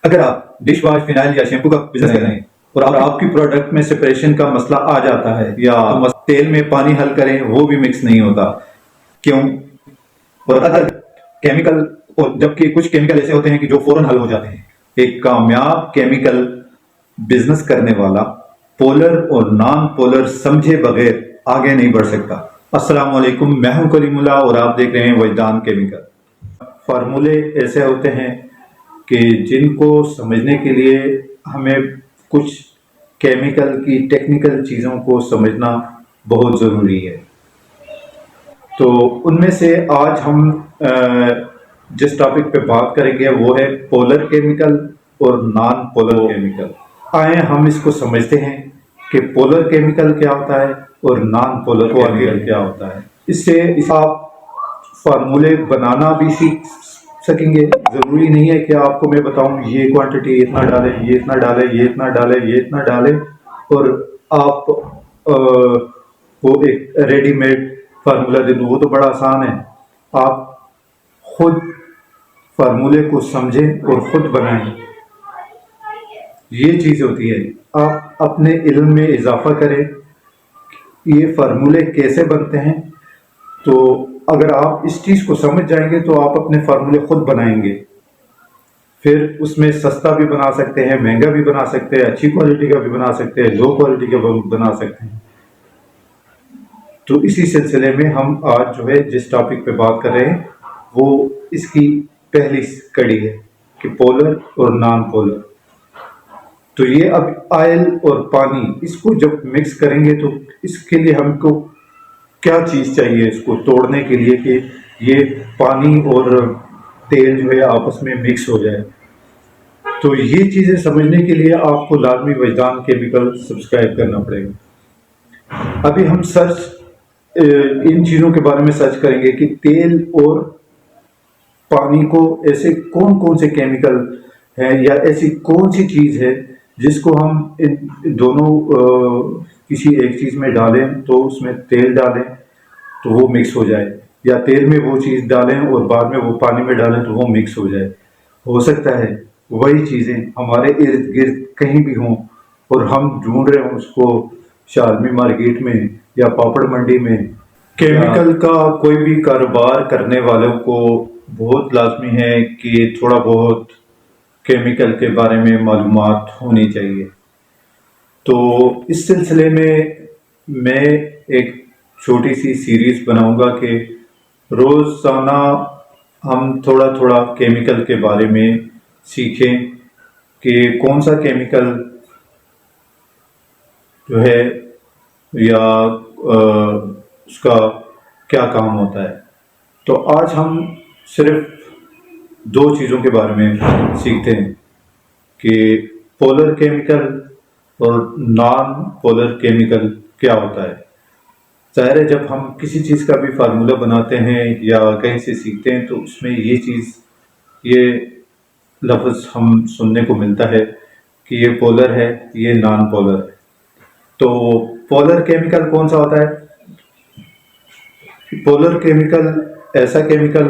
अगर आप dish wash, phenyl या शैम्पू का बिजनेस कर रहे हैं और आपकी प्रोडक्ट में सेपरेशन का मसला आ जाता है या तेल में पानी हल करें वो भी मिक्स नहीं होता, क्यों? और अगर केमिकल, और जबकि कुछ केमिकल ऐसे होते हैं कि जो फौरन हल हो जाते हैं। एक कामयाब केमिकल बिजनेस करने वाला पोलर और नॉन पोलर समझे बगैर आगे नहीं बढ़ सकता। अस्सलाम वालेकुम, मैं हूं कलीमुल्लाह और आप देख रहे हैं वजदान केमिकल। फार्मूले ऐसे होते हैं कि जिनको समझने के लिए हमें कुछ केमिकल की टेक्निकल चीज़ों को समझना बहुत ज़रूरी है। तो उनमें से आज हम जिस टॉपिक पे बात करेंगे वो है पोलर केमिकल और नॉन पोलर केमिकल। आए हम इसको समझते हैं कि पोलर केमिकल क्या होता है और नॉन पोलर केमिकल क्या होता है। इससे आप फार्मूले बनाना भी सीख सकेंगे। ज़रूरी नहीं है कि आपको मैं बताऊं ये क्वांटिटी इतना डालें, ये इतना डालें, ये इतना डालें, ये इतना डालें और आप वो एक रेडीमेड फार्मूला दे दूँ। वो तो बड़ा आसान है। आप खुद फार्मूले को समझें और खुद बनाएं, ये चीज़ होती है। आप अपने इल्म में इजाफा करें, ये फार्मूले कैसे बनते हैं। तो अगर आप इस चीज़ को समझ जाएंगे तो आप अपने फार्मूले खुद बनाएंगे। फिर उसमें सस्ता भी बना सकते हैं, महंगा भी बना सकते हैं, अच्छी क्वालिटी का भी बना सकते हैं, लो क्वालिटी का भी बना सकते हैं। तो इसी सिलसिले में हम आज जो है जिस टॉपिक पे बात कर रहे हैं वो इसकी पहली कड़ी है कि पोलर और नॉन पोलर। तो ये अब ऑयल और पानी इसको जब मिक्स करेंगे तो इसके लिए हमको क्या चीज़ चाहिए इसको तोड़ने के लिए कि ये पानी और तेल जो है आपस में मिक्स हो जाए। तो ये चीज़ें समझने के लिए आपको लाजमी वजदान केमिकल सब्सक्राइब करना पड़ेगा। अभी हम इन चीज़ों के बारे में सर्च करेंगे कि तेल और पानी को ऐसे कौन कौन से केमिकल हैं या ऐसी कौन सी चीज़ है जिसको हम इन दोनों किसी एक चीज़ में डालें तो उसमें तेल डालें तो वो मिक्स हो जाए, या तेल में वो चीज़ डालें और बाद में वो पानी में डालें तो वो मिक्स हो जाए। हो सकता है वही चीज़ें हमारे इर्द गिर्द कहीं भी हों और हम ढूंढ रहे हों उसको शालमी मार्केट में या पापड़ मंडी में। केमिकल का कोई भी कारोबार करने वालों को बहुत लाजमी है कि थोड़ा बहुत केमिकल के बारे में मालूमात होनी चाहिए। तो इस सिलसिले में मैं एक छोटी सी सीरीज बनाऊंगा कि रोज़ाना हम थोड़ा थोड़ा केमिकल के बारे में सीखें कि कौन सा केमिकल जो है या उसका क्या काम होता है। तो आज हम सिर्फ दो चीज़ों के बारे में सीखते हैं कि पोलर केमिकल और नॉन पोलर केमिकल क्या होता है। ज़ाहिर है जब हम किसी चीज़ का भी फार्मूला बनाते हैं या कहीं से सीखते हैं तो उसमें ये चीज़, ये लफ्ज़ हम सुनने को मिलता है कि ये पोलर है, ये नॉन पोलर है। तो पोलर केमिकल कौन सा होता है? पोलर केमिकल ऐसा केमिकल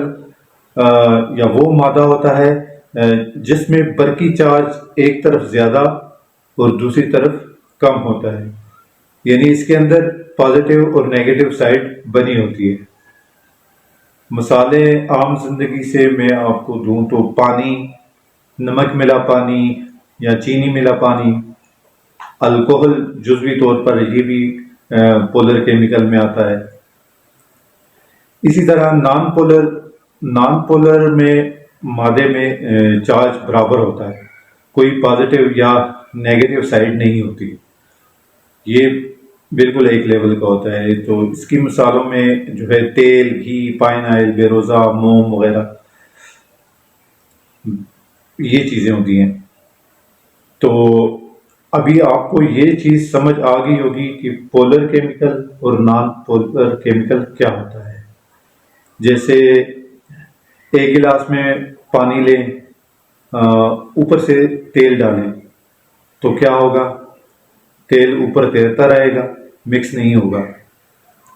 या वो मादा होता है जिसमें बरकी चार्ज एक तरफ ज़्यादा और दूसरी तरफ कम होता है, यानी इसके अंदर पॉजिटिव और नेगेटिव साइड बनी होती है। मिसालें आम जिंदगी से मैं आपको दूं तो पानी, नमक मिला पानी या चीनी मिला पानी, अल्कोहल जुज़वी तौर पर ये भी पोलर केमिकल में आता है। इसी तरह नॉन पोलर में मादे में चार्ज बराबर होता है, कोई पॉजिटिव या नेगेटिव साइड नहीं होती, ये बिल्कुल एक लेवल का होता है। तो इसकी मिसालों में जो है तेल, घी, पाइन ऑयल, बेरोज़ा, मोम वगैरह ये चीज़ें होती हैं। तो अभी आपको ये चीज़ समझ आ गई होगी कि पोलर केमिकल और नॉन पोलर केमिकल क्या होता है। जैसे एक गिलास में पानी लें, ऊपर से तेल डालें तो क्या होगा? तेल ऊपर तैरता रहेगा, मिक्स नहीं होगा।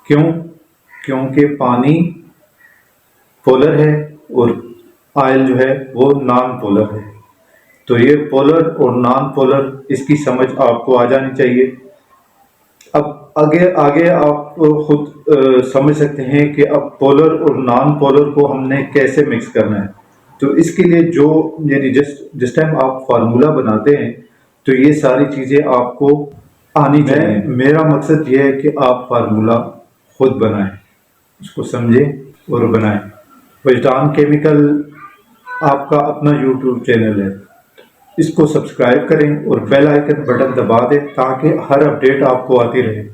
क्यों? क्योंकि पानी पोलर है और ऑयल जो है वो नॉन पोलर है। तो ये पोलर और नॉन पोलर इसकी समझ आपको आ जानी चाहिए। अब आगे आगे आप खुद समझ सकते हैं कि अब पोलर और नॉन पोलर को हमने कैसे मिक्स करना है। तो इसके लिए जो यानी जिस टाइम आप फार्मूला बनाते हैं तो ये सारी चीज़ें आपको आनी चाहिए। मेरा मकसद ये है कि आप फार्मूला खुद बनाएं, उसको समझें और बनाएं। वजदान केमिकल आपका अपना यूट्यूब चैनल है, इसको सब्सक्राइब करें और बेल आइकन बटन दबा दें ताकि हर अपडेट आपको आती रहे।